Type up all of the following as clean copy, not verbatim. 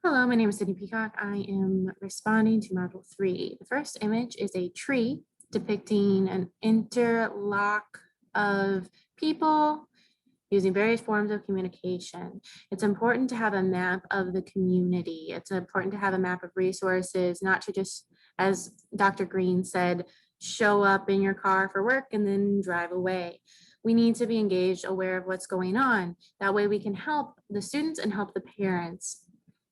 Hello, my name is Sydney Peacock. I am responding to Module 3. The first image is a tree depicting an interlock of people using various forms of communication. It's important to have a map of the community. It's important to have a map of resources, not to just, as Dr. Green said, show up in your car for work and then drive away. We need to be engaged, aware of what's going on. That way we can help the students and help the parents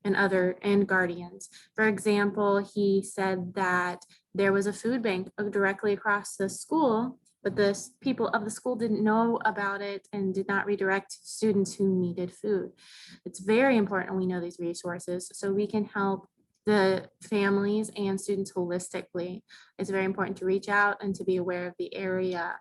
and guardians. For example, he said that there was a food bank directly across the school, but the people of the school didn't know about it and did not redirect students who needed food. It's very important we know these resources so we can help the families and students holistically. It's very important to reach out and to be aware of the area.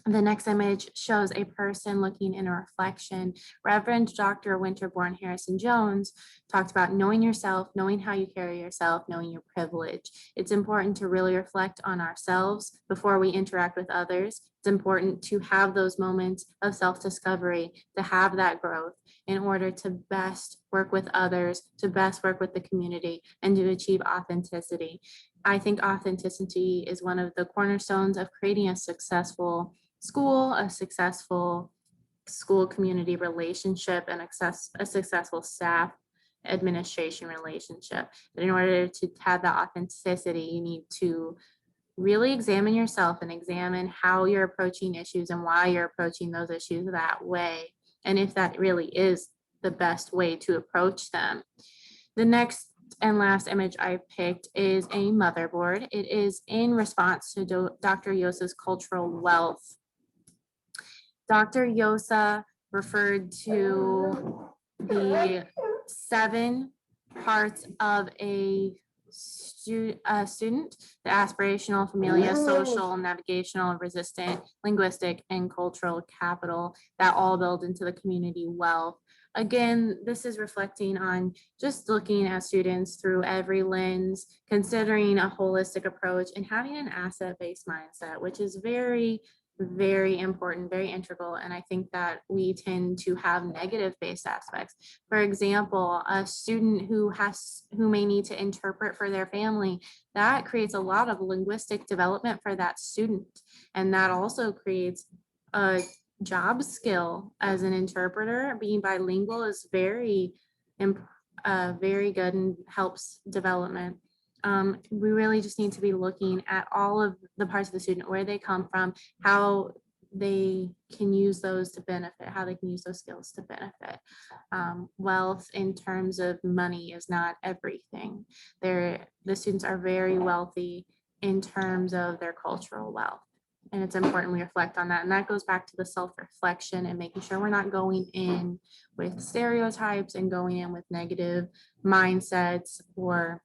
The next image shows a person looking in a reflection. Reverend Dr. Winterbourne Harrison Jones talked about knowing yourself, knowing how you carry yourself, knowing your privilege. It's important to really reflect on ourselves before we interact with others. It's important to have those moments of self-discovery, to have that growth in order to best work with others, to best work with the community, and to achieve authenticity. I think authenticity is one of the cornerstones of creating a successful school, a successful school community relationship, and a successful staff administration relationship. But in order to have that authenticity, you need to really examine yourself and examine how you're approaching issues and why you're approaching those issues that way. And if that really is the best way to approach them. The next and last image I picked is a motherboard. It is in response to Dr. Yosa's cultural wealth. Dr. Yosa referred to the 7 parts of a student: the aspirational, familial, social, navigational, resistant, linguistic, and cultural capital that all build into the community wealth. Again, this is reflecting on just looking at students through every lens, considering a holistic approach and having an asset-based mindset, which is very important, very integral. And I think that we tend to have negative based aspects. For example, a student who may need to interpret for their family, that creates a lot of linguistic development for that student. And that also creates a job skill as an interpreter. Being bilingual is very good and helps development. We really just need to be looking at all of the parts of the student, where they come from, how they can use those to benefit, how they can use those skills to benefit. Wealth in terms of money is not everything. The students are very wealthy in terms of their cultural wealth. And it's important we reflect on that. And that goes back to the self-reflection and making sure we're not going in with stereotypes and going in with negative mindsets or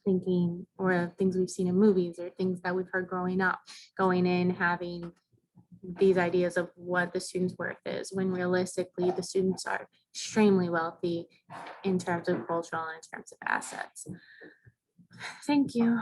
thinking, or things we've seen in movies or things that we've heard growing up, going in having these ideas of what the student's worth is, when realistically the students are extremely wealthy in terms of cultural and in terms of assets. Thank you.